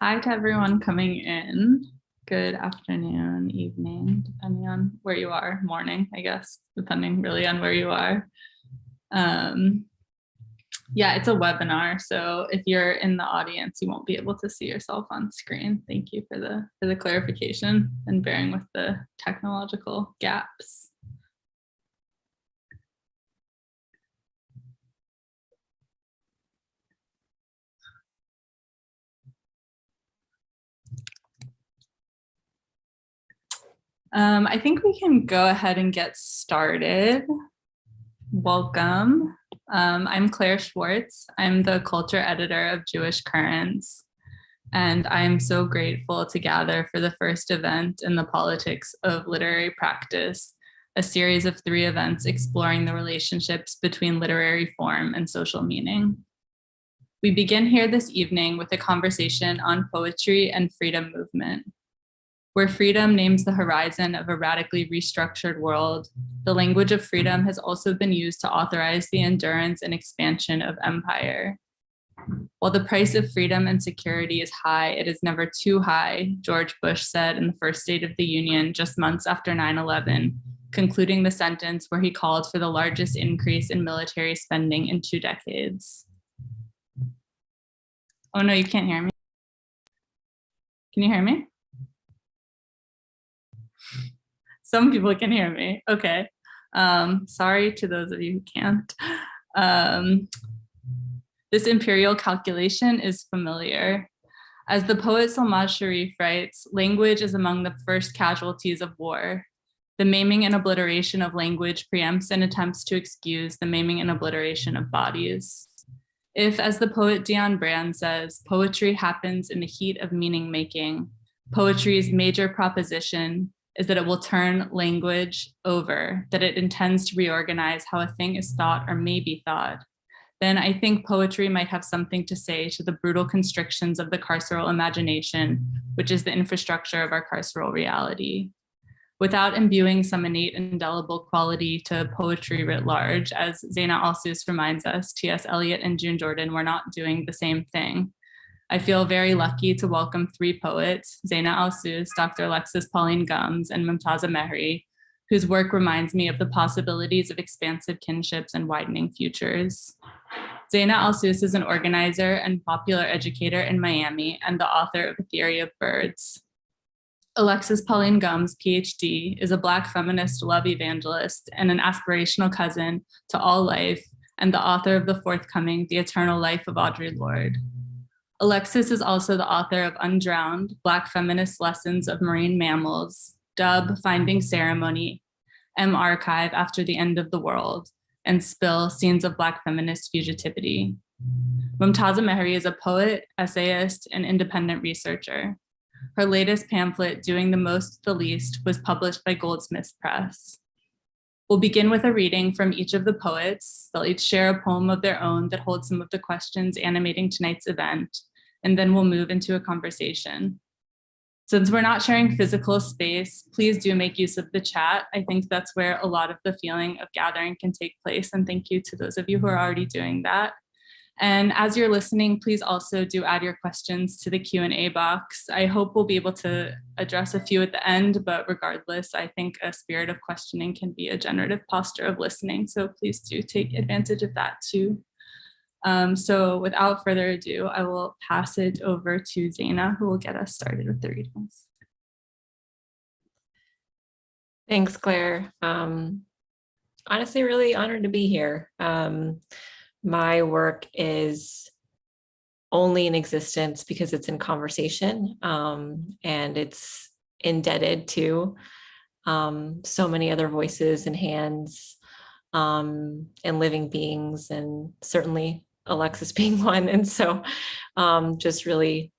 Hi to everyone coming in. Good afternoon, evening, depending on where you are, morning, I guess, depending really on where you are. Yeah, it's a webinar, so if you're in the audience, you won't be able to see yourself on screen. Thank you for the clarification and bearing with the technological gaps. I think we can go ahead and get started. Welcome. I'm Claire Schwartz. I'm the culture editor of Jewish Currents, and I'm so grateful to gather for the first event in the politics of literary practice, a series of 3 events exploring the relationships between literary form and social meaning. We begin here this evening with a conversation on poetry and freedom movement. Where freedom names the horizon of a radically restructured world, the language of freedom has also been used to authorize the endurance and expansion of empire. While the price of freedom and security is high, it is never too high, George Bush said in the first State of the Union just months after 9/11, concluding the sentence where he called for the largest increase in military spending in 2 decades. Oh no, you can't hear me. Can you hear me? Some people can hear me. Okay. Sorry to those of you who can't. This imperial calculation is familiar. As the poet Salmaz Sharif writes, language is among the first casualties of war. The maiming and obliteration of language preempts and attempts to excuse the maiming and obliteration of bodies. If, as the poet Dion Brand says, poetry happens in the heat of meaning making, poetry's major proposition is that it will turn language over, that it intends to reorganize how a thing is thought or may be thought, then I think poetry might have something to say to the brutal constrictions of the carceral imagination, which is the infrastructure of our carceral reality. Without imbuing some innate indelible quality to poetry writ large, as Zaina Al-Suus reminds us, T.S. Eliot and June Jordan were not doing the same thing. I feel very lucky to welcome 3 poets, Zaina Al-Suus, Dr. Alexis Pauline Gumbs, and Mumtaza Mehri, whose work reminds me of the possibilities of expansive kinships and widening futures. Zaina Al-Suus is an organizer and popular educator in Miami and the author of A Theory of Birds. Alexis Pauline Gumbs, PhD, is a Black feminist love evangelist and an aspirational cousin to all life and the author of the forthcoming The Eternal Life of Audre Lorde. Alexis is also the author of Undrowned, Black Feminist Lessons of Marine Mammals, Dub, Finding Ceremony, M Archive After the End of the World, and Spill, Scenes of Black Feminist Fugitivity. Mumtaza Mehri is a poet, essayist, and independent researcher. Her latest pamphlet, Doing the Most, the Least, was published by Goldsmiths Press. We'll begin with a reading from each of the poets. They'll each share a poem of their own that holds some of the questions animating tonight's event, and then we'll move into a conversation. Since we're not sharing physical space, please do make use of the chat. I think that's where a lot of the feeling of gathering can take place, and thank you to those of you who are already doing that. And as you're listening, please also do add your questions to the Q&A box. I hope we'll be able to address a few at the end, but regardless, I think a spirit of questioning can be a generative posture of listening. So please do take advantage of that too. So without further ado, I will pass it over to Zaina, who will get us started with the readings. Thanks, Claire. Honestly, really honored to be here. My work is only in existence because it's in conversation, and it's indebted to so many other voices and hands and living beings, and certainly Alexis being one. And so just really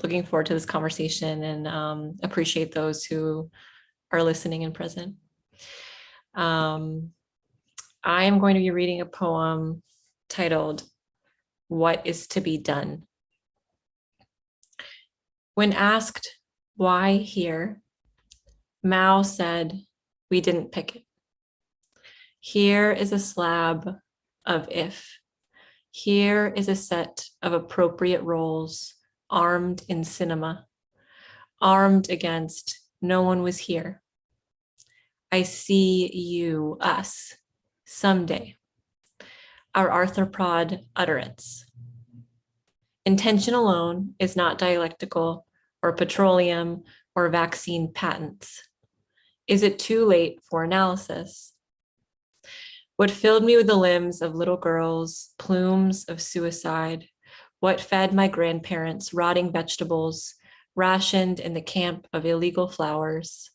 looking forward to this conversation and appreciate those who are listening and present. I am going to be reading a poem titled, What is to be Done? When asked why here, Mao said, we didn't pick it. Here is a slab of if. Here is a set of appropriate roles armed in cinema, armed against no one was here. I see you, us, someday. Our arthropod utterance. Intention alone is not dialectical or petroleum or vaccine patents. Is it too late for analysis? What filled me with the limbs of little girls, plumes of suicide, what fed my grandparents rotting vegetables, rationed in the camp of illegal flowers.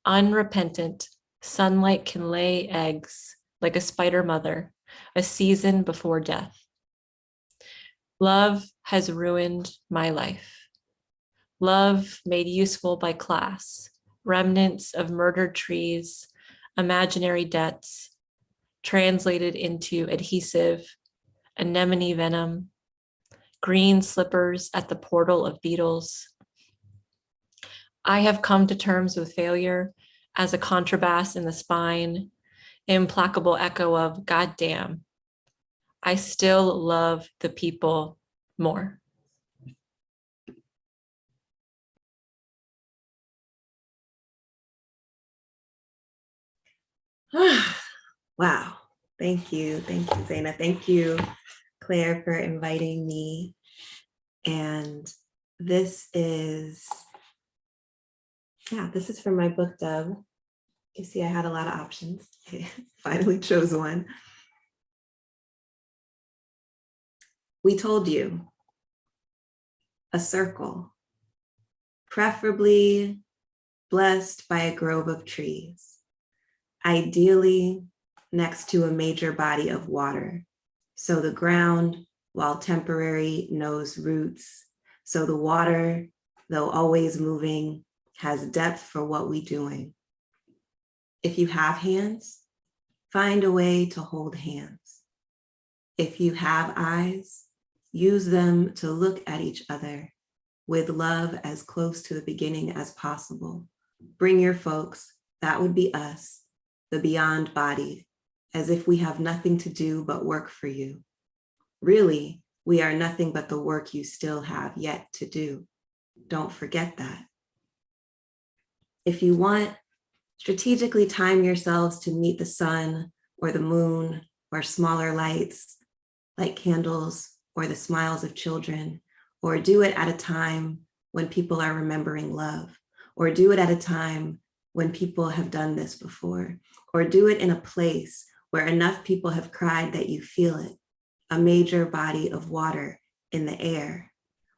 Unrepentant, sunlight can lay eggs like a spider mother, a season before death. Love has ruined my life. Love made useful by class, remnants of murdered trees, imaginary debts, translated into adhesive, anemone venom, green slippers at the portal of beetles. I have come to terms with failure as a contrabass in the spine, implacable echo of goddamn. I still love the people more. Wow. Thank you. Thank you, Zaina. Thank you, Claire, for inviting me. And this is from my book, Dove. You see, I had a lot of options. I finally chose one. We told you a circle, preferably blessed by a grove of trees, ideally next to a major body of water. So the ground, while temporary, knows roots. So the water, though always moving, has depth for what we doing. If you have hands, find a way to hold hands. If you have eyes, use them to look at each other with love as close to the beginning as possible. Bring your folks, that would be us, the beyond bodied, as if we have nothing to do but work for you. Really, we are nothing but the work you still have yet to do. Don't forget that. If you want, strategically time yourselves to meet the sun or the moon or smaller lights like candles or the smiles of children, or do it at a time when people are remembering love, or do it at a time when people have done this before, or do it in a place where enough people have cried that you feel it, a major body of water in the air,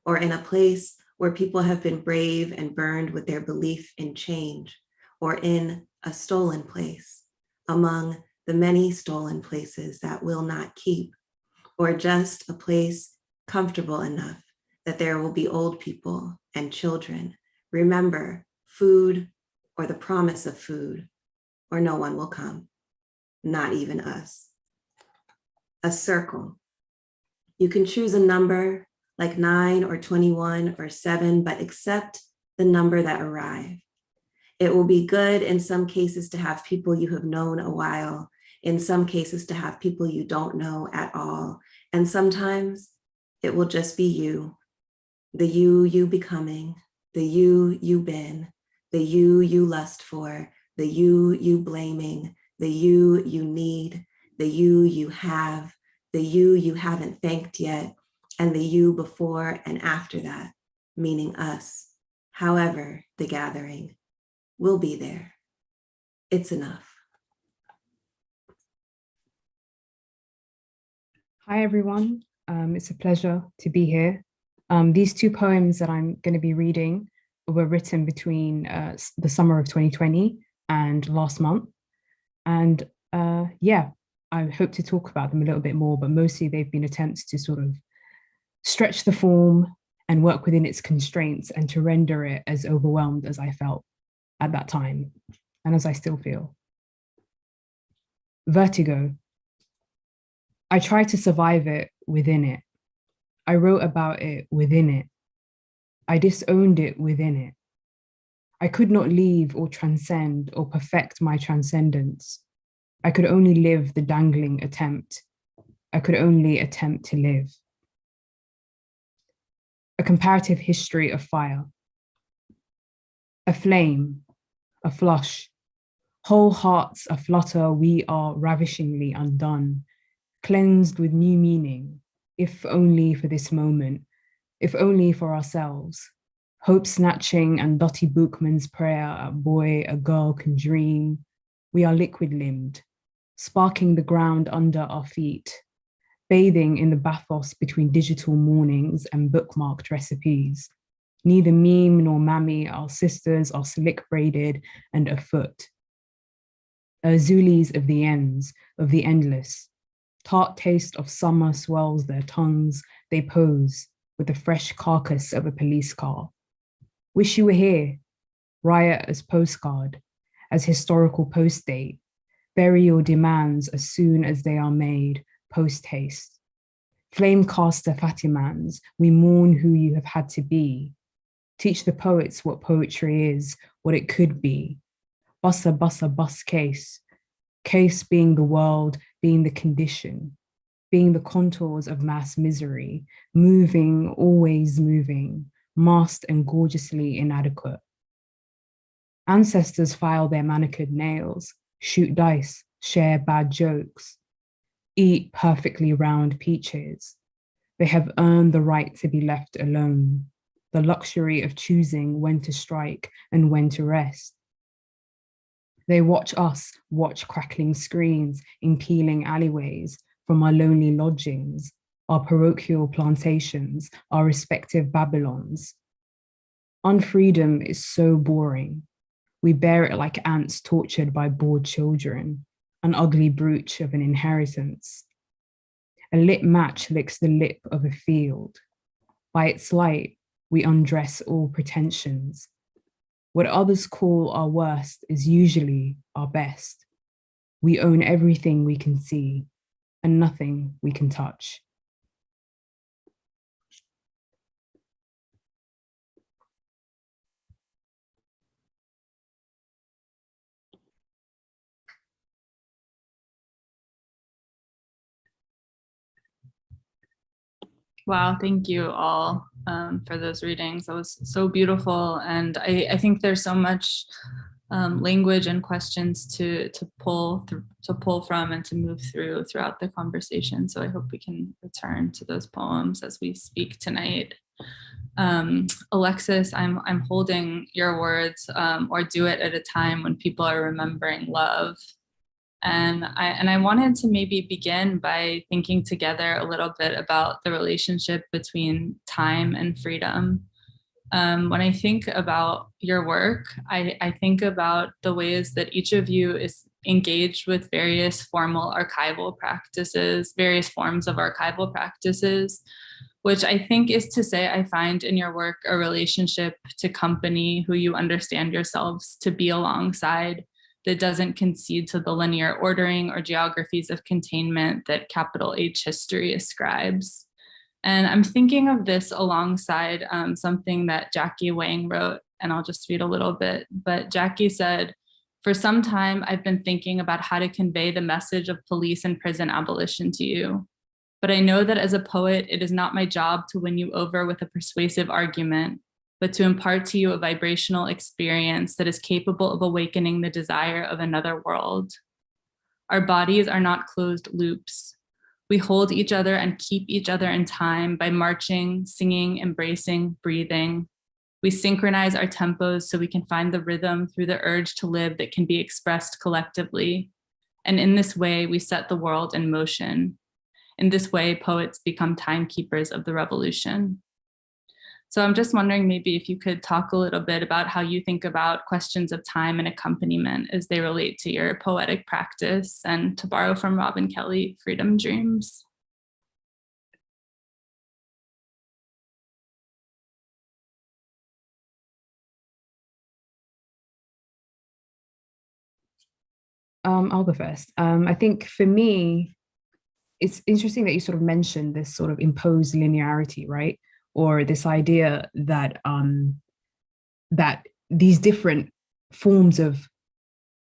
or in a place where people have been brave and burned with their belief in change, or in a stolen place among the many stolen places that will not keep, or just a place comfortable enough that there will be old people and children. Remember, food or the promise of food, or no one will come, not even us. A circle. You can choose a number like 9 or 21 or 7, but accept the number that arrived. It will be good in some cases to have people you have known a while, in some cases to have people you don't know at all, and sometimes it will just be you, the you becoming, the you been, the you lust for, the you blaming, the you need, the you have, the you haven't thanked yet, and the you before and after that, meaning us. However, the gathering will be there. It's enough. Hi, everyone. It's a pleasure to be here. These two poems that I'm going to be reading were written between the summer of 2020 and last month. And yeah, I hope to talk about them a little bit more, but mostly they've been attempts to sort of stretch the form and work within its constraints and to render it as overwhelmed as I felt at that time and as I still feel. Vertigo. I tried to survive it within it. I wrote about it within it. I disowned it within it. I could not leave or transcend or perfect my transcendence. I could only live the dangling attempt. I could only attempt to live. a comparative history of fire. A flame, a flush, whole hearts aflutter, we are ravishingly undone, cleansed with new meaning, if only for this moment, if only for ourselves. Hope snatching and Dottie Bookman's prayer, a boy, a girl can dream. We are liquid limbed, sparking the ground under our feet, bathing in the bathos between digital mornings and bookmarked recipes. Neither meme nor mammy, our sisters are slick braided and afoot. Zulis of the ends, of the endless. Tart taste of summer swells their tongues, they pose with the fresh carcass of a police car. Wish you were here, riot as postcard, as historical post date, bury your demands as soon as they are made, post haste. Flame caster Fatimans, we mourn who you have had to be. Teach the poets what poetry is, what it could be. Bussa bussa bus case. Case being the world, being the condition, being the contours of mass misery, moving, always moving, masked and gorgeously inadequate. Ancestors file their manicured nails, shoot dice, share bad jokes, eat perfectly round peaches. They have earned the right to be left alone, the luxury of choosing when to strike and when to rest. They watch us watch crackling screens in peeling alleyways from our lonely lodgings, our parochial plantations, our respective Babylons. Unfreedom is so boring. We bear it like ants tortured by bored children, an ugly brooch of an inheritance. A lit match licks the lip of a field. By its light, we undress all pretensions. What others call our worst is usually our best. We own everything we can see and nothing we can touch. Wow, thank you all for those readings. That was so beautiful. And I think there's so much language and questions to pull from and to move through throughout the conversation. So I hope we can return to those poems as we speak tonight. Alexis, I'm holding your words, or do it at a time when people are remembering love. And I wanted to maybe begin by thinking together a little bit about the relationship between time and freedom. When I think about your work, I think about the ways that each of you is engaged with various formal archival practices, various forms of archival practices, which I think is to say I find in your work a relationship to company who you understand yourselves to be alongside, that doesn't concede to the linear ordering or geographies of containment that capital H history ascribes. And I'm thinking of this alongside something that Jackie Wang wrote, and I'll just read a little bit. But Jackie said, "For some time, I've been thinking about how to convey the message of police and prison abolition to you. But I know that as a poet, it is not my job to win you over with a persuasive argument, but to impart to you a vibrational experience that is capable of awakening the desire of another world. Our bodies are not closed loops. We hold each other and keep each other in time by marching, singing, embracing, breathing. We synchronize our tempos so we can find the rhythm through the urge to live that can be expressed collectively. And in this way, we set the world in motion. In this way, poets become timekeepers of the revolution." So I'm just wondering maybe if you could talk a little bit about how you think about questions of time and accompaniment as they relate to your poetic practice, and to borrow from Robin Kelly, freedom dreams. I'll go first. I think for me, it's interesting that you sort of mentioned this sort of imposed linearity, right? Or this idea that that these different forms of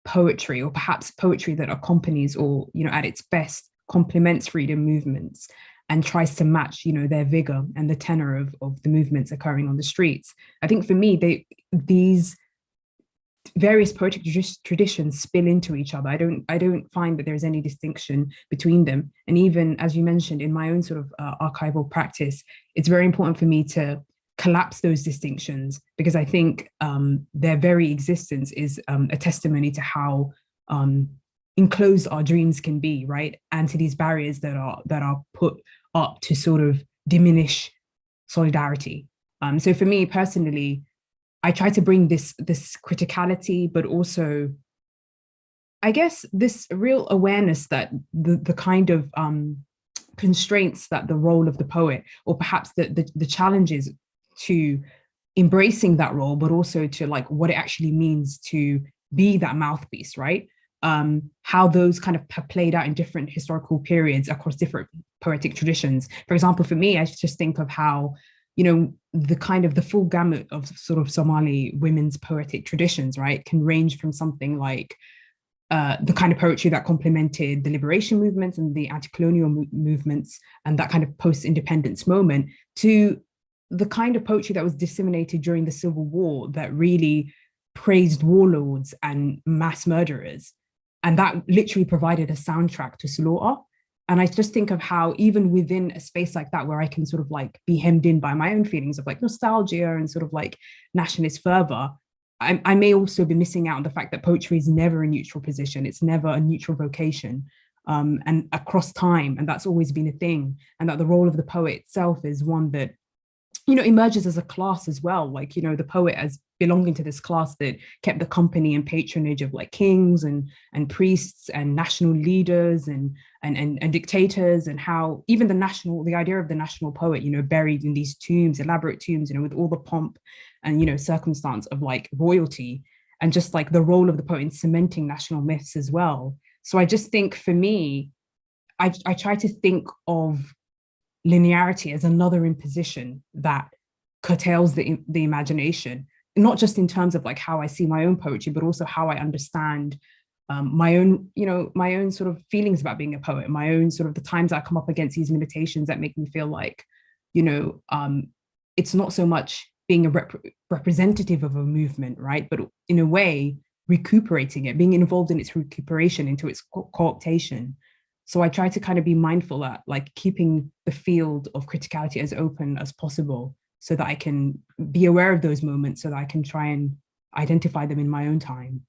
poetry, or perhaps poetry that accompanies or, you know, at its best complements freedom movements, and tries to match, their vigor and the tenor of the movements occurring on the streets. I think for me, these various poetic traditions spill into each other. I don't find that there's any distinction between them. And even as you mentioned, in my own sort of archival practice, it's very important for me to collapse those distinctions, because I think their very existence is a testimony to how enclosed our dreams can be, right? And to these barriers that are put up to sort of diminish solidarity. So for me personally, I try to bring this criticality, but also, I guess, this real awareness that the kind of constraints that the role of the poet, or perhaps the challenges to embracing that role, but also to like what it actually means to be that mouthpiece, right? How those kind of have played out in different historical periods across different poetic traditions. For example, for me, I just think of how, the kind of the full gamut of sort of Somali women's poetic traditions, right, can range from something like the kind of poetry that complemented the liberation movements and the anti-colonial movements and that kind of post-independence moment, to the kind of poetry that was disseminated during the Civil War that really praised warlords and mass murderers. And that literally provided a soundtrack to slaughter. And I just think of how even within a space like that, where I can sort of like be hemmed in by my own feelings of like nostalgia and sort of like nationalist fervor, I may also be missing out on the fact that poetry is never a neutral position. It's never a neutral vocation, and across time. And that's always been a thing. And that the role of the poet itself is one that, emerges as a class as well. Like, the poet as belonging to this class that kept the company and patronage of like kings and priests and national leaders and dictators, and how even the idea of the national poet, buried in these tombs, elaborate tombs, with all the pomp and, circumstance of like royalty, and just like the role of the poet in cementing national myths as well. So I just think for me, I try to think of linearity as another imposition that curtails the imagination, not just in terms of like how I see my own poetry, but also how I understand my own sort of feelings about being a poet, my own sort of the times I come up against these limitations that make me feel like, it's not so much being a representative of a movement, right? But in a way, recuperating it, being involved in its recuperation, into its cooptation. So I try to kind of be mindful that like keeping the field of criticality as open as possible, so that I can be aware of those moments, so that I can try and identify them in my own time.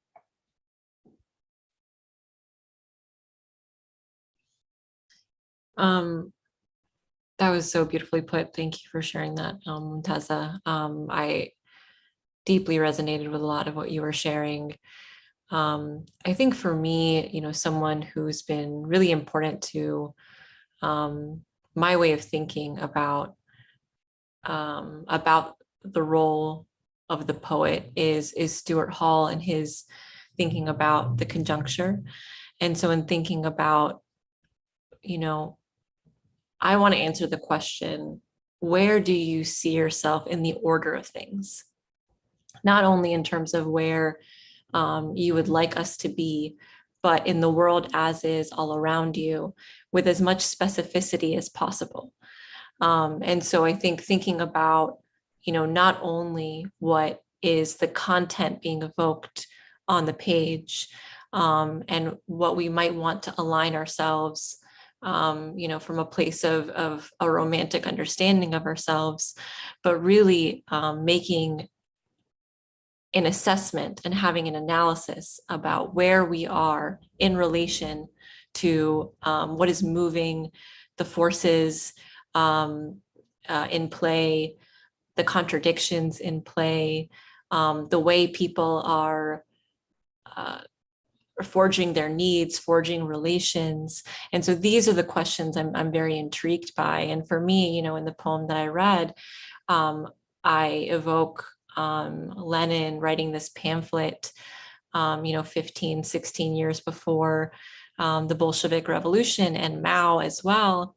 That was so beautifully put. Thank you for sharing that, Mumtaza. I deeply resonated with a lot of what you were sharing. I think for me, someone who's been really important to my way of thinking about the role of the poet is Stuart Hall, and his thinking about the conjuncture. And so in thinking about, I want to answer the question, where do you see yourself in the order of things? Not only in terms of where you would like us to be, but in the world as is all around you, with as much specificity as possible. And so I think thinking about, not only what is the content being evoked on the page, and what we might want to align ourselves, from a place of a romantic understanding of ourselves, but really making an assessment and having an analysis about where we are in relation to what is moving, the forces in play, the contradictions in play, the way people are forging their needs, forging relations. And so these are the questions I'm very intrigued by. And for me, in the poem that I read, I evoke Lenin writing this pamphlet, 15, 16 years before the Bolshevik Revolution, and Mao as well.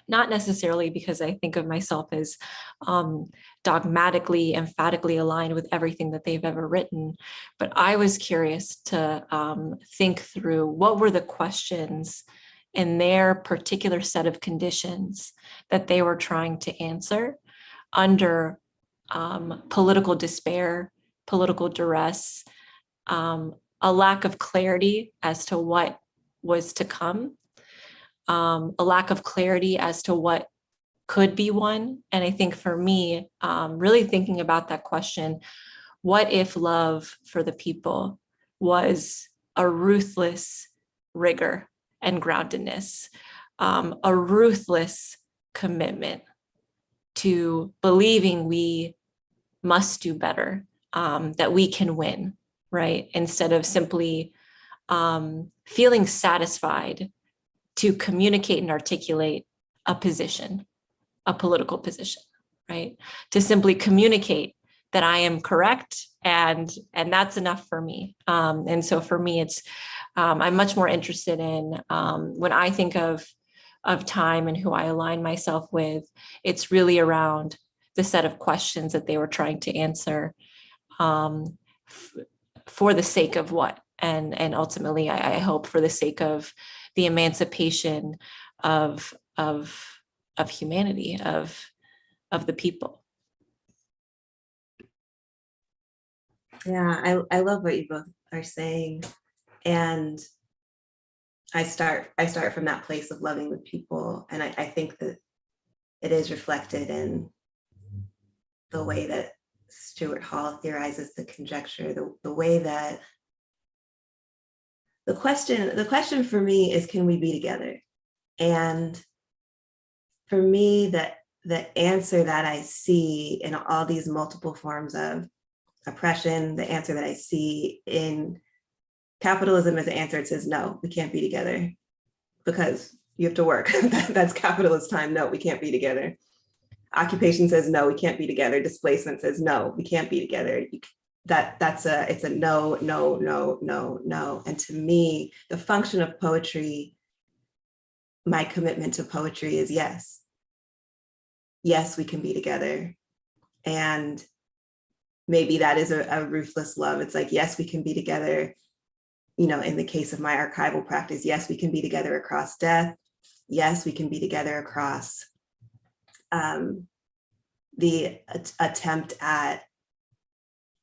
Not necessarily because I think of myself as dogmatically, emphatically aligned with everything that they've ever written, but I was curious to think through what were the questions in their particular set of conditions that they were trying to answer under political despair, political duress, a lack of clarity as to what was to come, a lack of clarity as to what could be won. And I think for me, really thinking about that question, what if love for the people was a ruthless rigor and groundedness, a ruthless commitment to believing we must do better, that we can win, right? Instead of simply feeling satisfied to communicate and articulate a position, a political position, right? To simply communicate that I am correct and that's enough for me. And so for me, it's I'm much more interested in when I think of time and who I align myself with, it's really around the set of questions that they were trying to answer for the sake of what, and ultimately, I hope for the sake of the emancipation of humanity, of the people. Yeah, I love what you both are saying. And I start from that place of loving the people. And I think that it is reflected in the way that Stuart Hall theorizes the conjecture, the way that the question for me is, can we be together? And for me, the answer that I see in all these multiple forms of oppression, the answer that I see in capitalism as an answer, it says, no, we can't be together because you have to work. That's capitalist time. No, we can't be together. Occupation says, no, we can't be together. Displacement says, no, we can't be together. It's a no, no, no, no, no. And to me, the function of poetry, my commitment to poetry is yes. Yes, we can be together. And maybe that is a ruthless love. It's like, yes, we can be together. You know, in the case of my archival practice, yes, we can be together across death. Yes, we can be together across the attempt at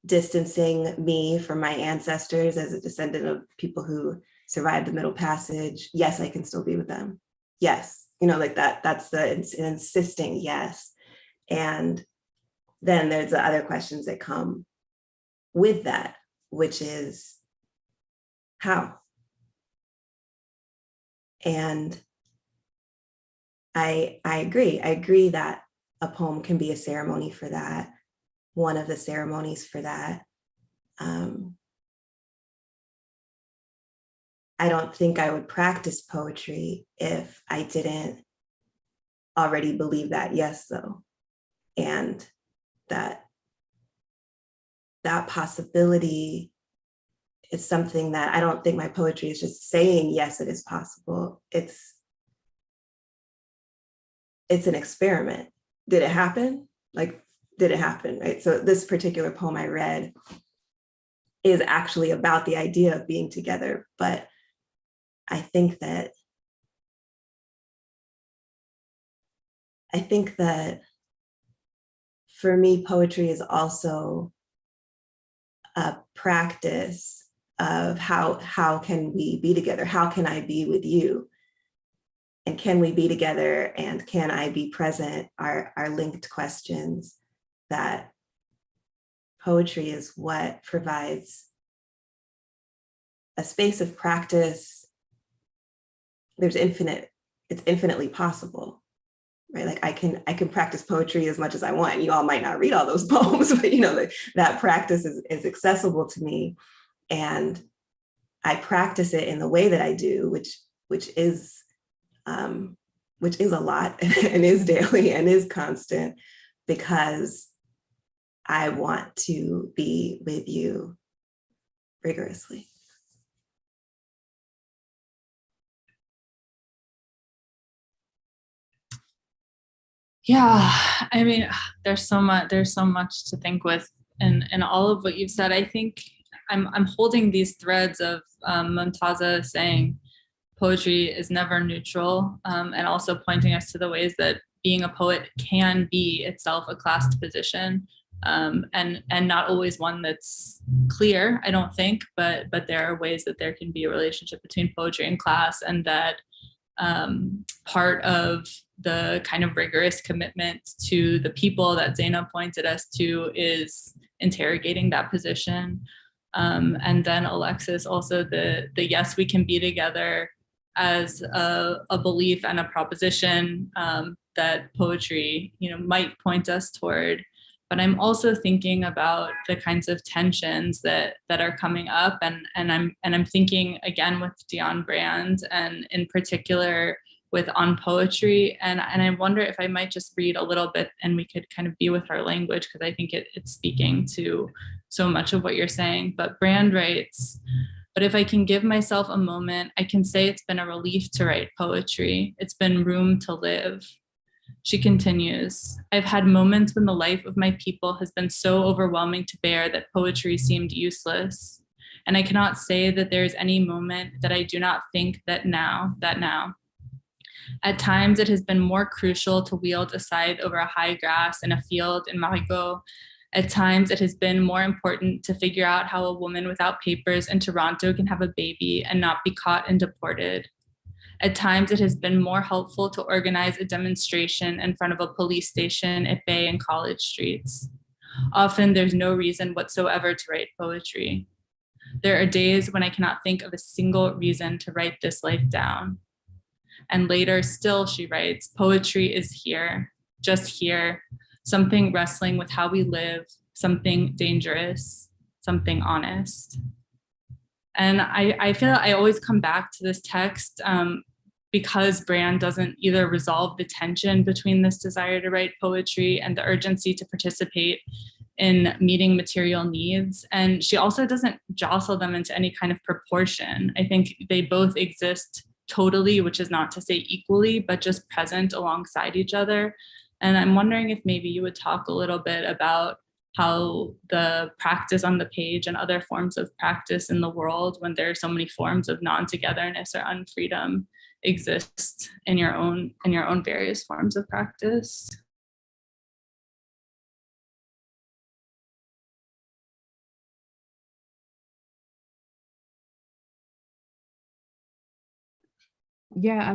distancing me from my ancestors as a descendant of people who survived the Middle Passage. Yes, I can still be with them. Yes, you know, like that's the insisting yes. And then there's the other questions that come with that, which is how? And I agree that a poem can be a ceremony for that, one of the ceremonies for that. I don't think I would practice poetry if I didn't already believe that, yes, though. And that possibility is something that I don't think my poetry is just saying, yes, it is possible. It's an experiment. Did it happen? Like, did it happen, right? So this particular poem I read is actually about the idea of being together, but I think that for me, poetry is also a practice of how can we be together? How can I be with you? And can we be together? And can I be present? Are linked questions that poetry is what provides a space of practice. It's infinitely possible, right? Like I can practice poetry as much as I want. You all might not read all those poems, but you know, that practice is accessible to me. And I practice it in the way that I do, which is a lot and is daily and is constant, because I want to be with you rigorously. Yeah, I mean, there's so much to think with in all of what you've said. I think I'm holding these threads of Mumtaza saying, poetry is never neutral, and also pointing us to the ways that being a poet can be itself a classed position, and not always one that's clear, I don't think, but there are ways that there can be a relationship between poetry and class, and that part of the kind of rigorous commitment to the people that Zaina pointed us to is interrogating that position. And then Alexis, also the yes, we can be together as a belief and a proposition that poetry, might point us toward. But I'm also thinking about the kinds of tensions that are coming up, and I'm thinking again with Dionne Brand, and in particular with On Poetry, and I wonder if I might just read a little bit, and we could kind of be with our language, because I think it's speaking to so much of what you're saying. But Brand writes, "But if I can give myself a moment, I can say it's been a relief to write poetry. It's been room to live." She continues, "I've had moments when the life of my people has been so overwhelming to bear that poetry seemed useless. And I cannot say that there is any moment that I do not think that now. At times it has been more crucial to wield a scythe over a high grass in a field in Marigot. At times it has been more important to figure out how a woman without papers in Toronto can have a baby and not be caught and deported. At times, it has been more helpful to organize a demonstration in front of a police station at Bay and College Streets. Often, there's no reason whatsoever to write poetry. There are days when I cannot think of a single reason to write this life down." And later still, she writes, "Poetry is here, just here, something wrestling with how we live, something dangerous, something honest." And I feel I always come back to this text because Brand doesn't either resolve the tension between this desire to write poetry and the urgency to participate in meeting material needs. And she also doesn't jostle them into any kind of proportion. I think they both exist totally, which is not to say equally, but just present alongside each other. And I'm wondering if maybe you would talk a little bit about how the practice on the page and other forms of practice in the world, when there are so many forms of non-togetherness or unfreedom, exist in your own various forms of practice. Yeah,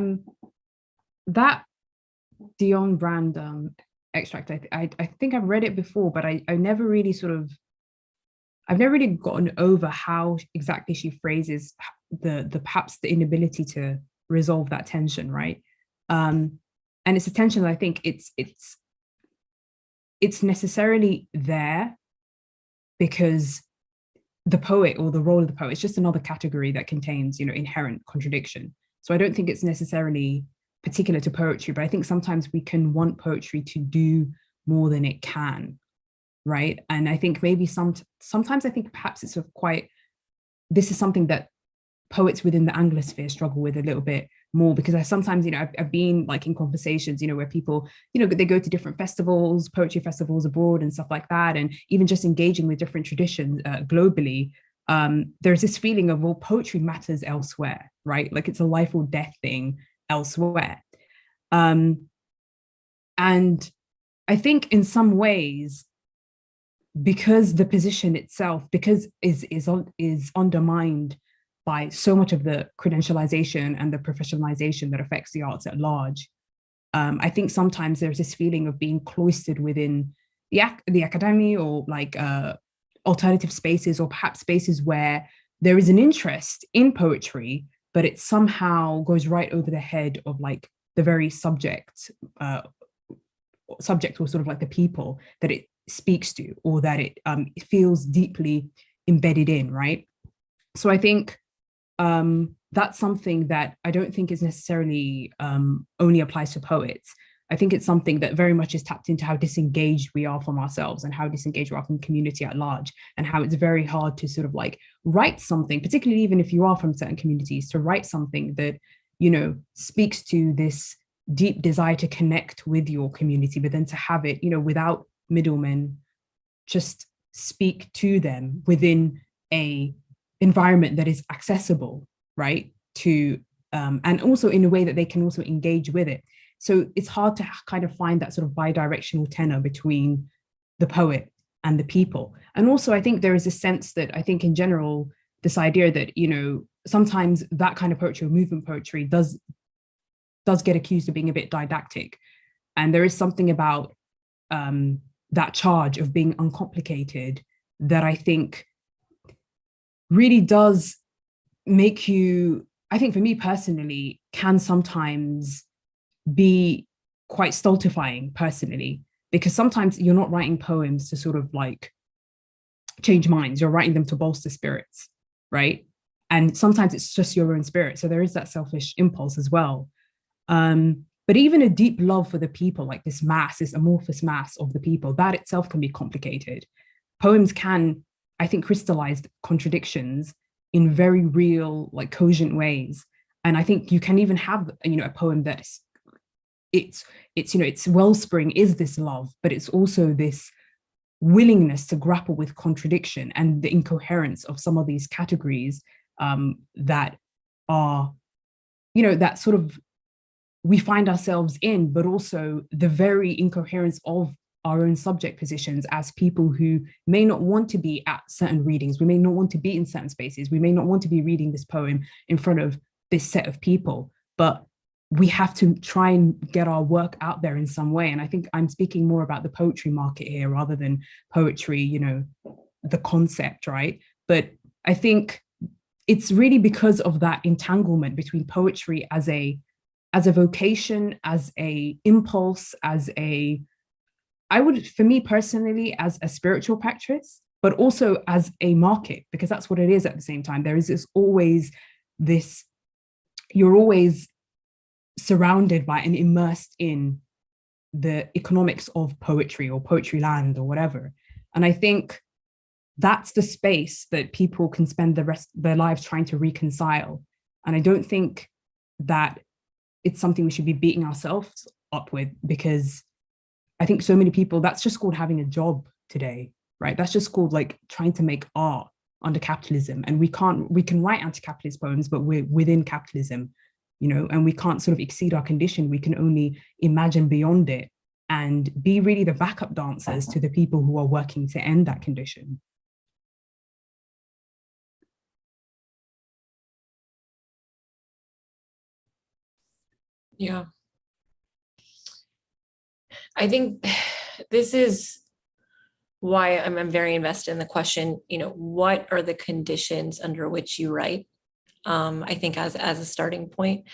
that Dionne Brand extract, I think I've read it before, but I never really I've never really gotten over how exactly she phrases the perhaps the inability to resolve that tension, right? And it's a tension that I think it's necessarily there because the poet, or the role of the poet, is just another category that contains, inherent contradiction. So I don't think it's necessarily particular to poetry, but I think sometimes we can want poetry to do more than it can, right? And I think maybe sometimes I think perhaps it's this is something that poets within the Anglosphere struggle with a little bit more, because I sometimes, I've been like in conversations, where people, they go to different festivals, poetry festivals abroad and stuff like that, and even just engaging with different traditions globally. There's this feeling of, well, poetry matters elsewhere, right? Like it's a life or death thing elsewhere. And I think in some ways, because the position itself, because is undermined by so much of the credentialization and the professionalization that affects the arts at large, I think sometimes there's this feeling of being cloistered within the academy, or like alternative spaces, or perhaps spaces where there is an interest in poetry, but it somehow goes right over the head of like the very subject or sort of like the people that it speaks to, or that it feels deeply embedded in, right? So I think that's something that I don't think is necessarily only applies to poets. I think it's something that very much is tapped into how disengaged we are from ourselves, and how disengaged we are from the community at large, and how it's very hard to sort of like write something, particularly even if you are from certain communities, to write something that, speaks to this deep desire to connect with your community, but then to have it, without middlemen, just speak to them within a environment that is accessible, right, to and also in a way that they can also engage with it. So it's hard to kind of find that sort of bi-directional tenor between the poet and the people. And also, I think there is a sense that I think in general, this idea that, you know, sometimes that kind of poetry or movement poetry does get accused of being a bit didactic. And there is something about that charge of being uncomplicated that I think really does make you, I think for me personally, can sometimes be quite stultifying personally, because sometimes you're not writing poems to sort of like change minds, you're writing them to bolster spirits, right? And sometimes it's just your own spirit. So there is that selfish impulse as well. But even a deep love for the people, like this mass, this amorphous mass of the people, that itself can be complicated. Poems can, I think, crystallize contradictions in very real, like cogent ways. And I think you can even have, you know, a poem that's it's you know, its wellspring is this love, but it's also this willingness to grapple with contradiction and the incoherence of some of these categories that are, you know, that sort of we find ourselves in, but also the very incoherence of our own subject positions as people who may not want to be at certain readings. We may not want to be in certain spaces. We may not want to be reading this poem in front of this set of people, but we have to try and get our work out there in some way. And I think I'm speaking more about the poetry market here rather than poetry, you know, the concept, right? But I think it's really because of that entanglement between poetry as a vocation, as a impulse, as a, I would, for me personally, as a spiritual practice, but also as a market, because that's what it is at the same time. There is always this, you're always surrounded by and immersed in the economics of poetry or poetry land or whatever. And I think that's the space that people can spend the rest of their lives trying to reconcile. And I don't think that it's something we should be beating ourselves up with, because I think so many people, that's just called having a job today, right? That's just called like trying to make art under capitalism. And we can write anti-capitalist poems, but we're within capitalism, you know, and we can't sort of exceed our condition. We can only imagine beyond it and be really the backup dancers to the people who are working to end that condition. Yeah. I think this is why I'm very invested in the question, you know, what are the conditions under which you write? I think as a starting point.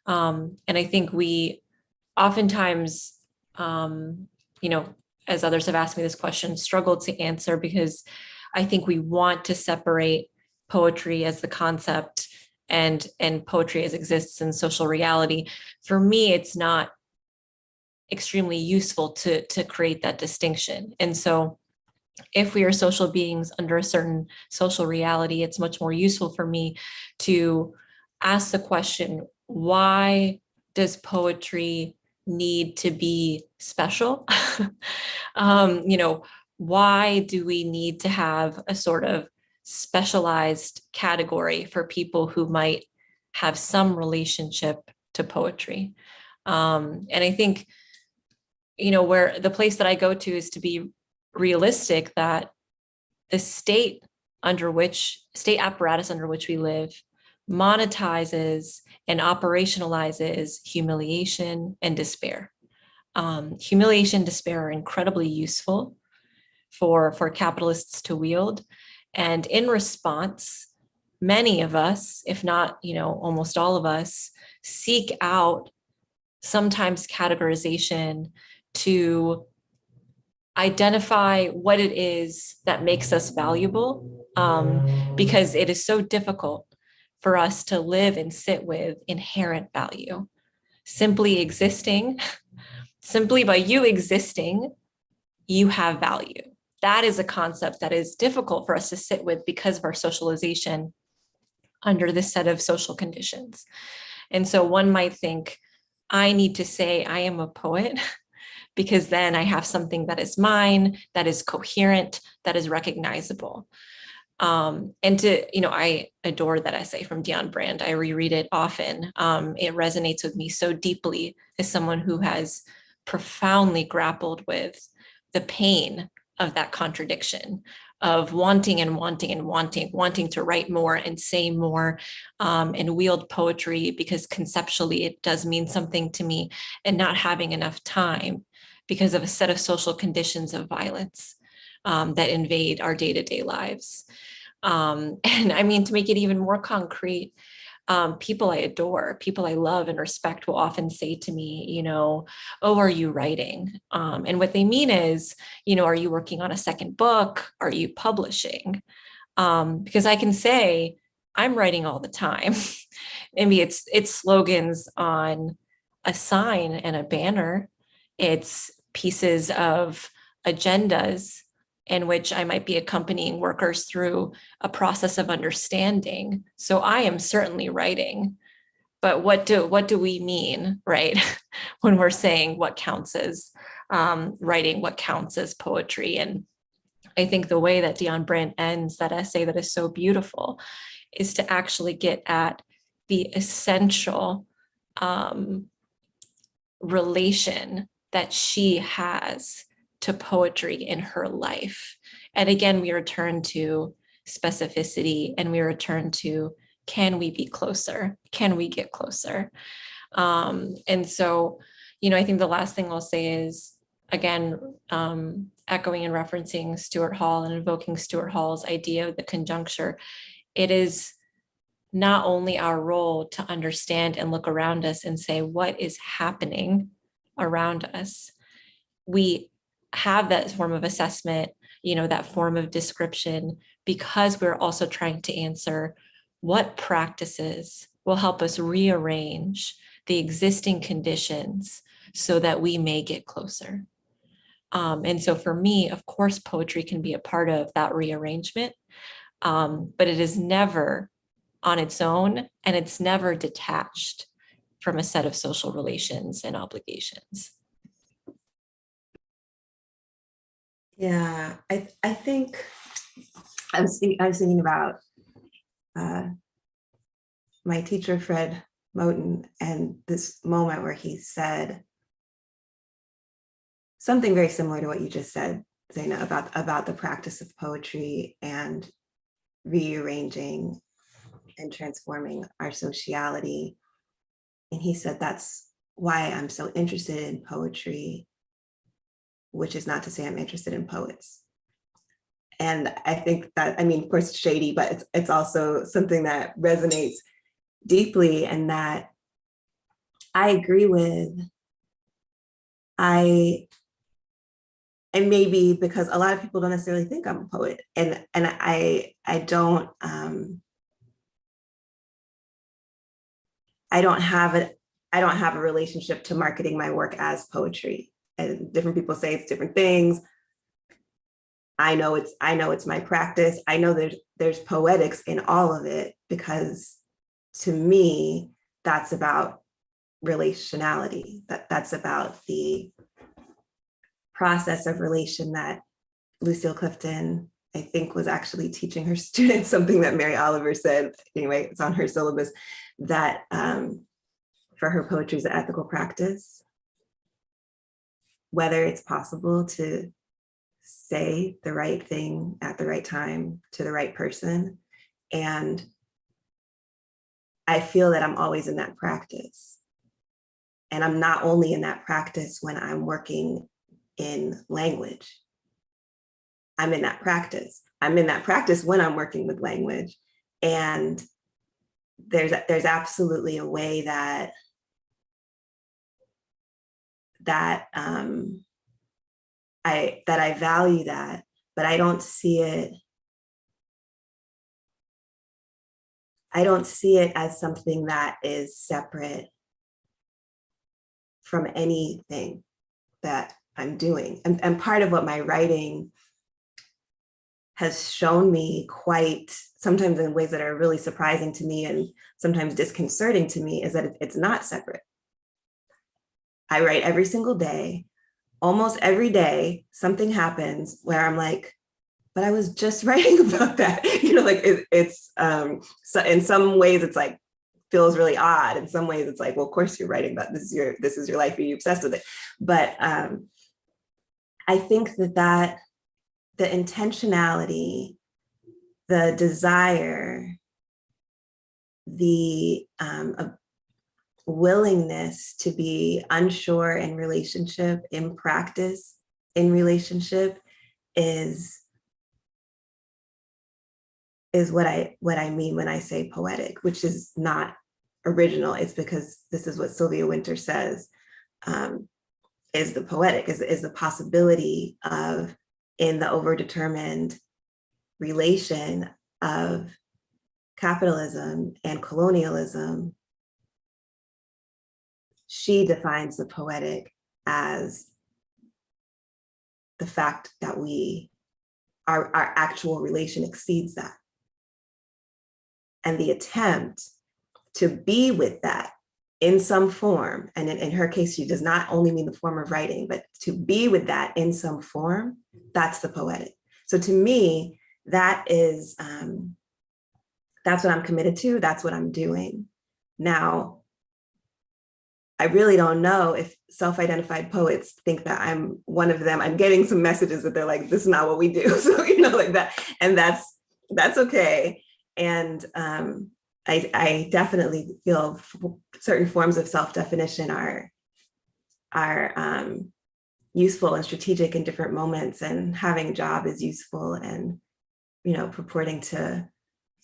And I think we oftentimes, you know, as others have asked me this question, struggle to answer, because I think we want to separate poetry as the concept and poetry as exists in social reality. For me, it's not extremely useful to create that distinction. And so if we are social beings under a certain social reality, it's much more useful for me to ask the question, why does poetry need to be special? You know, why do we need to have a sort of specialized category for people who might have some relationship to poetry? And I think, you know, where the place that I go to is to be realistic that the state apparatus under which we live monetizes and operationalizes humiliation and despair. Humiliation, despair are incredibly useful for capitalists to wield. And in response, many of us, if not, you know, almost all of us, seek out sometimes categorization to identify what it is that makes us valuable, because it is so difficult for us to live and sit with inherent value. Simply existing, simply by you existing, you have value. That is a concept that is difficult for us to sit with because of our socialization under this set of social conditions. And so one might think, I need to say I am a poet because then I have something that is mine, that is coherent, that is recognizable. And to, I adore that essay from Dionne Brand. I reread it often. It resonates with me so deeply as someone who has profoundly grappled with the pain of that contradiction of wanting and wanting and wanting to write more and say more, and wield poetry because conceptually it does mean something to me, and not having enough time because of a set of social conditions of violence that invade our day-to-day lives. And I mean, to make it even more concrete, people I adore, people I love and respect will often say to me, oh, are you writing? And what they mean is, are you working on a second book? Are you publishing? Because I can say, I'm writing all the time. Maybe it's slogans on a sign and a banner. It's pieces of agendas in which I might be accompanying workers through a process of understanding. So I am certainly writing, but what do we mean, right? When we're saying what counts as writing, what counts as poetry? And I think the way that Dionne Brand ends that essay that is so beautiful is to actually get at the essential relation that she has to poetry in her life. And again, we return to specificity and we return to, can we be closer? Can we get closer? And so, I think the last thing I'll say is, again, echoing and referencing Stuart Hall and invoking Stuart Hall's idea of the conjuncture, it is not only our role to understand and look around us and say, what is happening around us? We have that form of assessment, that form of description, because we're also trying to answer what practices will help us rearrange the existing conditions so that we may get closer. And so for me, of course, poetry can be a part of that rearrangement, but it is never on its own, and it's never detached from a set of social relations and obligations. Yeah, I think I was thinking about my teacher, Fred Moten, and this moment where he said something very similar to what you just said, Zaina, about the practice of poetry and rearranging and transforming our sociality. And he said, that's why I'm so interested in poetry, which is not to say I'm interested in poets. And I think that, of course, it's shady, but it's also something that resonates deeply, and that I agree with. And maybe because a lot of people don't necessarily think I'm a poet, and I don't have a relationship to marketing my work as poetry. And different people say it's different things. I know it's my practice. I know there's poetics in all of it, because to me, that's about relationality. That's about the process of relation that Lucille Clifton, I think, was actually teaching her students, something that Mary Oliver said, anyway, it's on her syllabus, that for her, poetry is an ethical practice. Whether it's possible to say the right thing at the right time to the right person. And I feel that I'm always in that practice. And I'm not only in that practice when I'm working in language. I'm in that practice. I'm in that practice when I'm working with language. And there's absolutely a way that I value that, but I don't see it as something that is separate from anything that I'm doing. And part of what my writing has shown me, quite sometimes in ways that are really surprising to me and sometimes disconcerting to me, is that it's not separate. I write every single day. Almost every day, something happens where I'm like, but I was just writing about that. Like it's so in some ways it's like feels really odd. In some ways it's like, well, of course you're writing about this is your life, you're obsessed with it. But I think that the intentionality, the desire, the willingness to be unsure in relationship, in practice, in relationship is what I mean when I say poetic, which is not original. It's because this is what Sylvia Wynter says is the poetic, is the possibility of, in the overdetermined relation of capitalism and colonialism, she defines the poetic as the fact that our actual relation exceeds that. And the attempt to be with that in some form, and in her case, she does not only mean the form of writing, but to be with that in some form, that's the poetic. So to me, that's what I'm committed to, that's what I'm doing. Now, I really don't know if self-identified poets think that I'm one of them. I'm getting some messages that they're like, this is not what we do. So, like that, and that's okay. And I definitely feel certain forms of self-definition are useful and strategic in different moments, and having a job is useful, and purporting to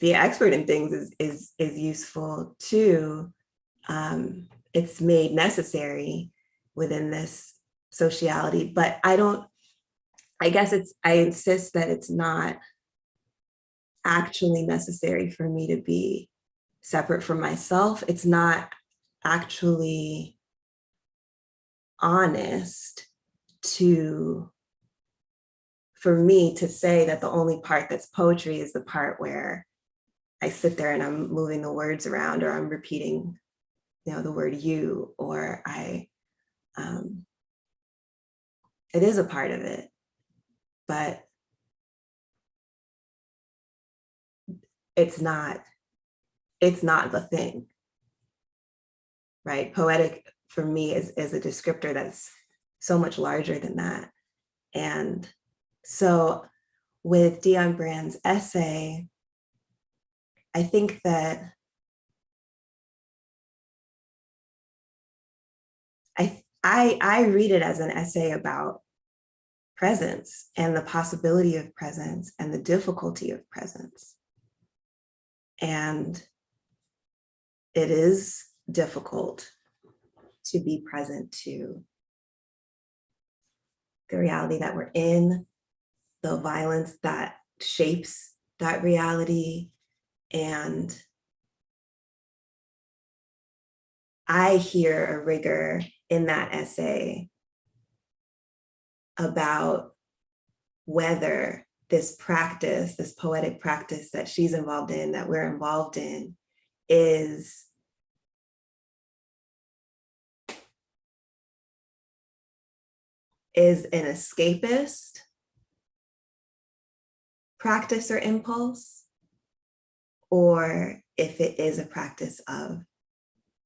be an expert in things is useful too. It's made necessary within this sociality, but I insist that it's not actually necessary for me to be separate from myself. It's not actually honest for me to say that the only part that's poetry is the part where I sit there and I'm moving the words around, or I'm repeating the word you, or it is a part of it, but it's not the thing, right? Poetic for me is a descriptor that's so much larger than that. And so with Dion Brand's essay, I think that I read it as an essay about presence and the possibility of presence and the difficulty of presence. And it is difficult to be present to the reality that we're in, the violence that shapes that reality. And I hear a rigor in that essay about whether this practice, this poetic practice that she's involved in, that we're involved in, is an escapist practice or impulse, or if it is a practice of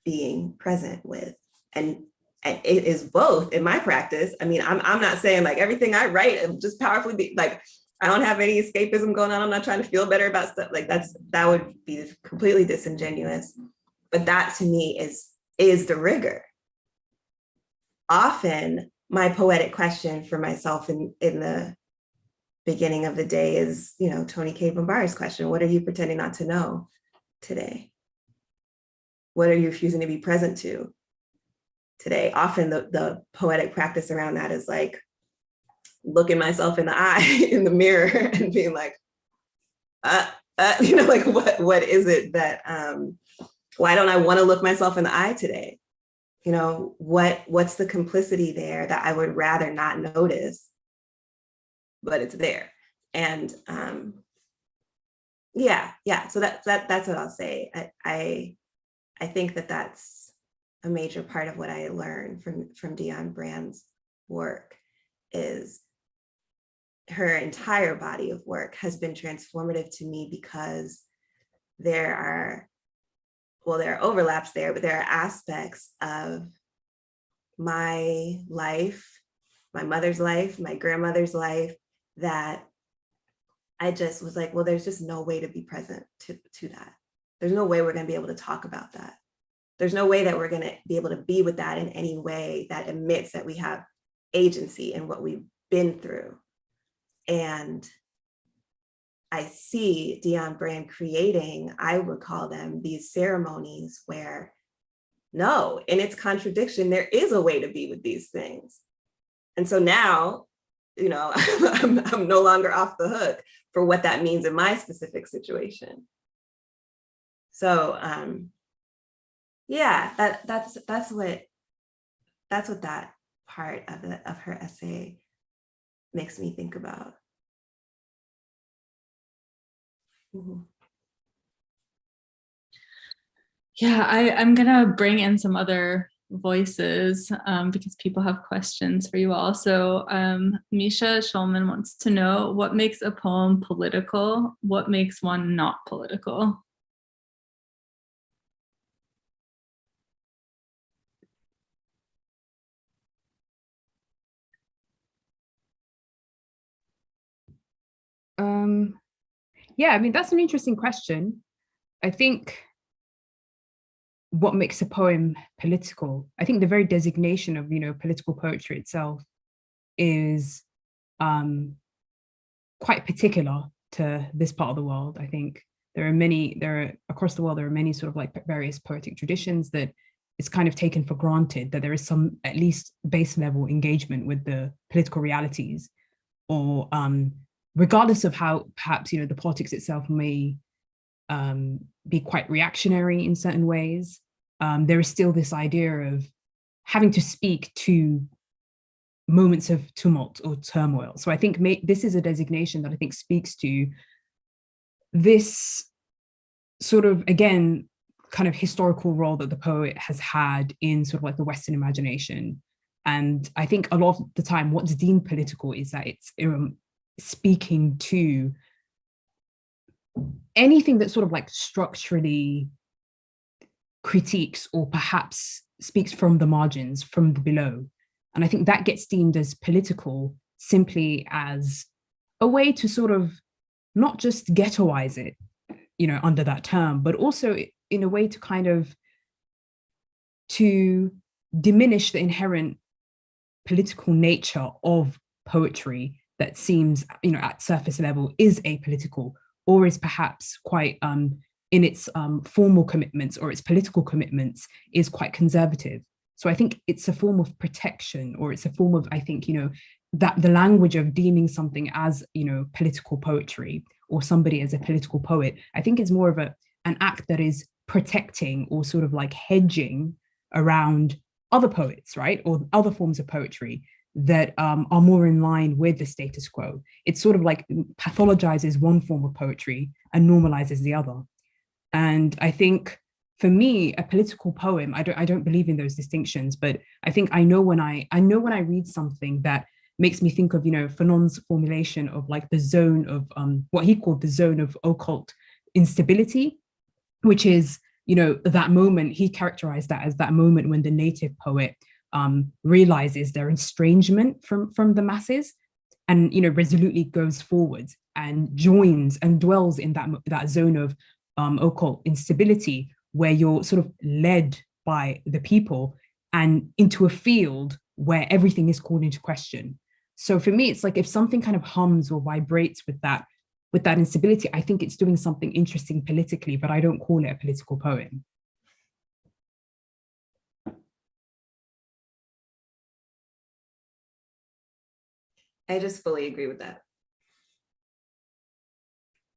being present with. And it is both in my practice. I mean, I'm not saying like everything I write and just powerfully be like, I don't have any escapism going on. I'm not trying to feel better about stuff. Like that would be completely disingenuous. But that to me is the rigor. Often my poetic question for myself in the beginning of the day is, Toni Cade Bambara's question: what are you pretending not to know today? What are you refusing to be present to today? Often the poetic practice around that is like looking myself in the eye in the mirror and being like, like what is it that, why don't I want to look myself in the eye today? What's the complicity there that I would rather not notice, but it's there. And so that's what I'll say. I think that that's a major part of what I learned from Dion Brand's work, is her entire body of work has been transformative to me because there are overlaps there, but there are aspects of my life, my mother's life, my grandmother's life, that I just was like, well, there's just no way to be present to that. There's no way we're going to be able to talk about that. There's no way that we're going to be able to be with that in any way that admits that we have agency in what we've been through. And I see Dionne Brand creating, I would call them, these ceremonies where, no, in its contradiction, there is a way to be with these things. And so now, you know, I'm no longer off the hook for what that means in my specific situation. So yeah, that's what that part of her essay makes me think about. Mm-hmm. Yeah, I'm gonna bring in some other voices because people have questions for you all. So Misha Schulman wants to know, what makes a poem political? What makes one not political? Yeah, I mean, that's an interesting question. I think what makes a poem political, I think the very designation of, you know, political poetry itself is quite particular to this part of the world. I think across the world, there are many sort of like various poetic traditions that it's kind of taken for granted that there is some at least base level engagement with the political realities, or regardless of how perhaps, you know, the politics itself may be quite reactionary in certain ways, there is still this idea of having to speak to moments of tumult or turmoil. So I think this is a designation that I think speaks to this sort of, again, kind of historical role that the poet has had in sort of like the Western imagination. And I think a lot of the time what's deemed political is that it's speaking to anything that sort of like structurally critiques or perhaps speaks from the margins, from the below. And I think that gets deemed as political simply as a way to sort of not just ghettoize it, you know, under that term, but also in a way to kind of to diminish the inherent political nature of poetry that seems, you know, at surface level is apolitical, or is perhaps quite in its formal commitments or its political commitments is quite conservative. So I think it's a form of protection, or it's a form of, I think, you know, that the language of deeming something as, you know, political poetry or somebody as a political poet, I think is more of an act that is protecting or sort of like hedging around other poets, right? Or other forms of poetry that are more in line with the status quo. It sort of like pathologizes one form of poetry and normalizes the other. And I think for me, a political poem, I don't believe in those distinctions, but I think I know when I read something that makes me think of, you know, Fanon's formulation of like the zone of what he called the zone of occult instability, which is, you know, that moment, he characterized that as that moment when the native poet realizes their estrangement from the masses, and, you know, resolutely goes forward and joins and dwells in that zone of occult instability, where you're sort of led by the people and into a field where everything is called into question. So for me, it's like if something kind of hums or vibrates with that instability, I think it's doing something interesting politically, but I don't call it a political poem. I just fully agree with that.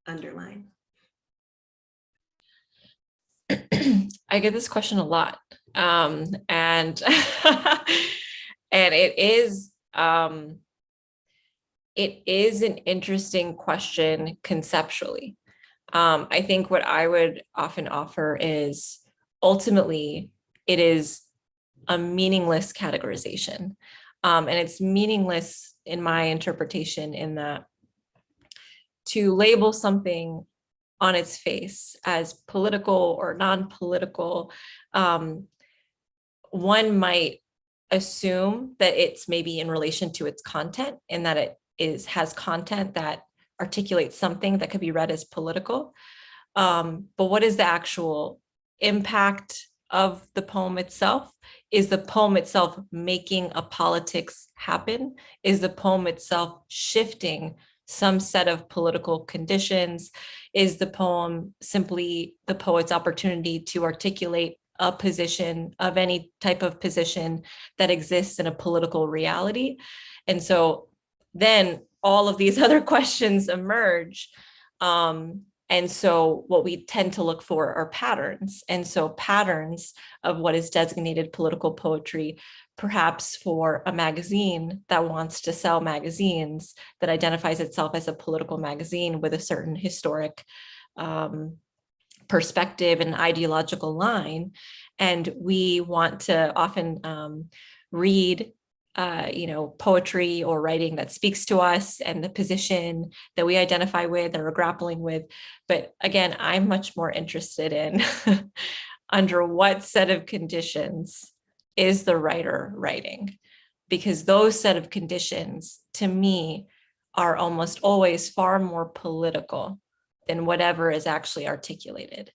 Underline. I get this question a lot, and and it is an interesting question conceptually. I think what I would often offer is ultimately it is a meaningless categorization, and it's meaningless in my interpretation, in that to label something on its face as political or non-political, one might assume that it's maybe in relation to its content, and that it has content that articulates something that could be read as political. But what is the actual impact of the poem itself? Is the poem itself making a politics happen? Is the poem itself shifting some set of political conditions? Is the poem simply the poet's opportunity to articulate a position of any type of position that exists in a political reality? And so then all of these other questions emerge. And so what we tend to look for are patterns. And so patterns of what is designated political poetry, perhaps for a magazine that wants to sell magazines, that identifies itself as a political magazine with a certain historic perspective and ideological line. And we want to often read poetry or writing that speaks to us and the position that we identify with and are grappling with. But again, I'm much more interested in under what set of conditions is the writer writing? Because those set of conditions, to me, are almost always far more political than whatever is actually articulated.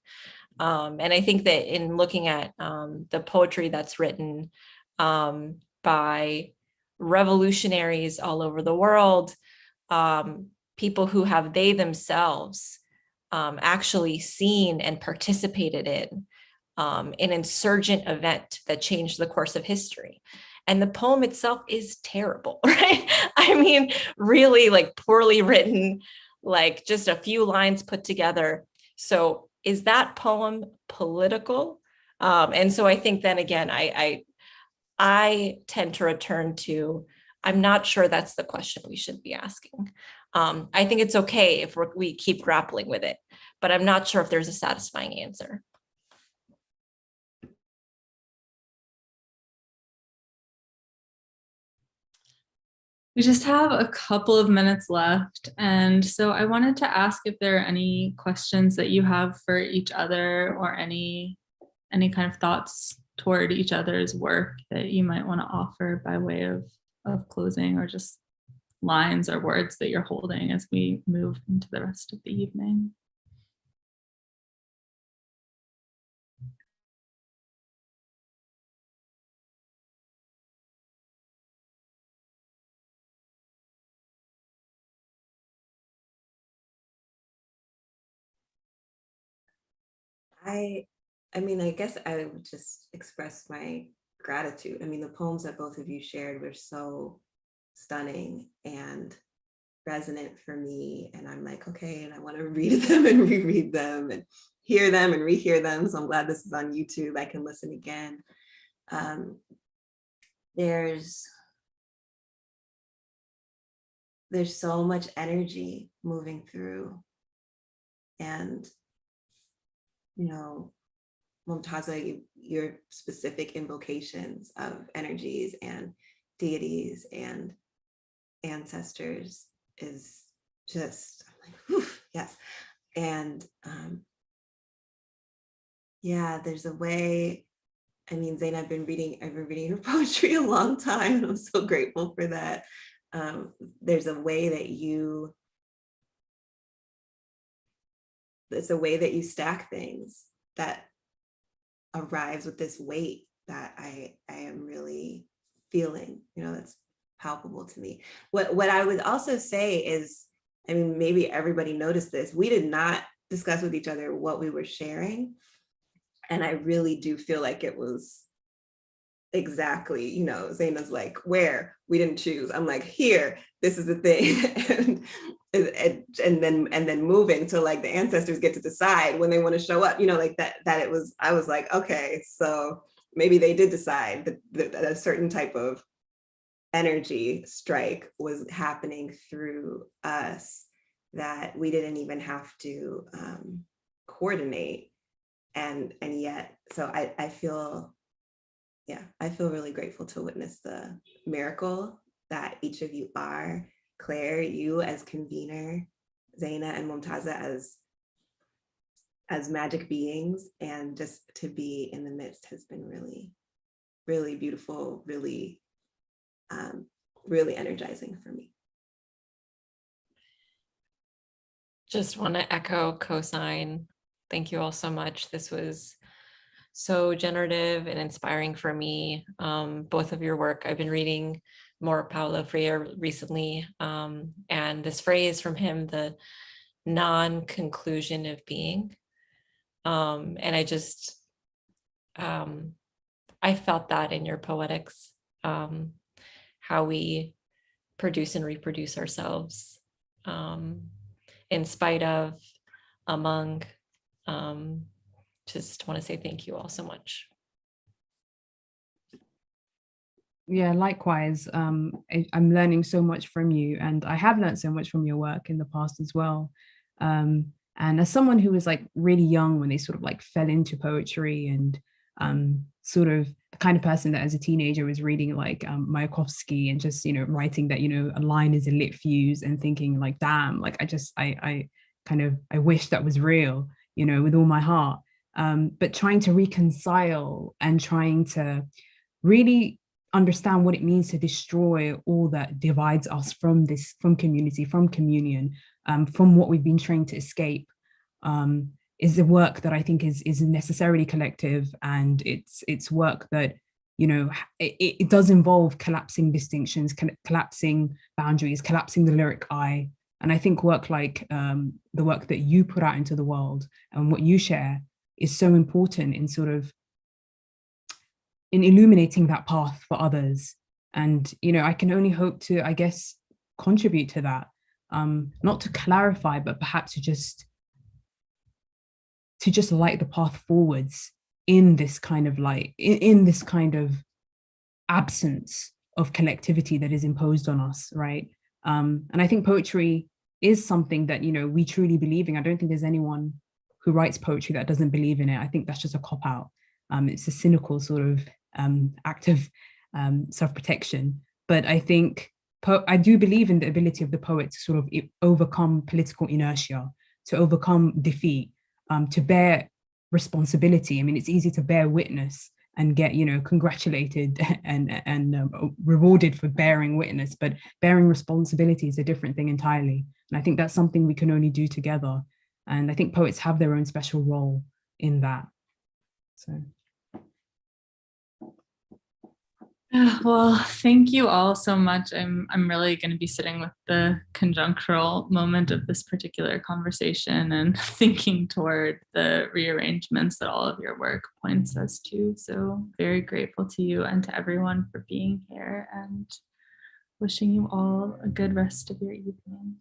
And I think that in looking at the poetry that's written by revolutionaries all over the world, people who have they themselves actually seen and participated in an insurgent event that changed the course of history. And the poem itself is terrible, right? I mean, really like poorly written, like just a few lines put together. So is that poem political? And so I think then again, I tend to return to, I'm not sure that's the question we should be asking. I think it's okay if we keep grappling with it, but I'm not sure if there's a satisfying answer. We just have a couple of minutes left. And so I wanted to ask if there are any questions that you have for each other, or any kind of thoughts toward each other's work that you might want to offer by way of closing, or just lines or words that you're holding as we move into the rest of the evening. I guess I would just express my gratitude. I mean, the poems that both of you shared were so stunning and resonant for me. And I'm like, okay, and I want to read them and reread them and hear them and rehear them. So I'm glad this is on YouTube. I can listen again. There's so much energy moving through. And Momtaza, your specific invocations of energies and deities and ancestors is just, I'm like, whew, yes. And there's a way, I mean, Zaina, I've been reading your poetry a long time, and I'm so grateful for that. There's a way that you stack things that arrives with this weight that I am really feeling, that's palpable to me. What I would also say is, I mean, maybe everybody noticed this, we did not discuss with each other what we were sharing. And I really do feel like it was exactly, Zaina's like, where? We didn't choose. I'm like, here, this is the thing. and then moving to like the ancestors get to decide when they want to show up, like that it was, I was like, okay, so maybe they did decide that a certain type of energy strike was happening through us that we didn't even have to coordinate. And yet, so I feel really grateful to witness the miracle that each of you are. Claire, you as convener, Zaina and Mumtaza as magic beings, and just to be in the midst has been really, really beautiful, really, really energizing for me. Just want to echo, cosign. Thank you all so much. This was so generative and inspiring for me. Both of your work. I've been reading more Paulo Freire recently, and this phrase from him, the non-conclusion of being. And I felt that in your poetics, how we produce and reproduce ourselves, in spite of, among. Just want to say thank you all so much. Yeah, likewise. I'm learning so much from you, and I have learned so much from your work in the past as well. And as someone who was like really young when they sort of like fell into poetry, and sort of the kind of person that as a teenager was reading like Mayakovsky and just, writing that, a line is a lit fuse, and thinking like, damn, like I wish that was real, with all my heart. But trying to reconcile and trying to really understand what it means to destroy all that divides us from community, from communion, from what we've been trained to escape, is a work that I think is necessarily collective, and it's work that, it does involve collapsing distinctions, collapsing boundaries, collapsing the lyric I. And I think work like the work that you put out into the world and what you share is so important in sort of in illuminating that path for others. And, I can only hope to, I guess, contribute to that, not to clarify, but perhaps to just light the path forwards in this kind of light, in this kind of absence of collectivity that is imposed on us, right? And I think poetry is something that, we truly believe in. I don't think there's anyone who writes poetry that doesn't believe in it. I think that's just a cop-out. It's a cynical sort of act of self-protection. But I think I do believe in the ability of the poet to sort of overcome political inertia, to overcome defeat, to bear responsibility. I mean, it's easy to bear witness and get, congratulated and rewarded for bearing witness, but bearing responsibility is a different thing entirely. And I think that's something we can only do together. And I think poets have their own special role in that. So. Well, thank you all so much. I'm really going to be sitting with the conjunctural moment of this particular conversation and thinking toward the rearrangements that all of your work points us to. So very grateful to you and to everyone for being here, and wishing you all a good rest of your evening.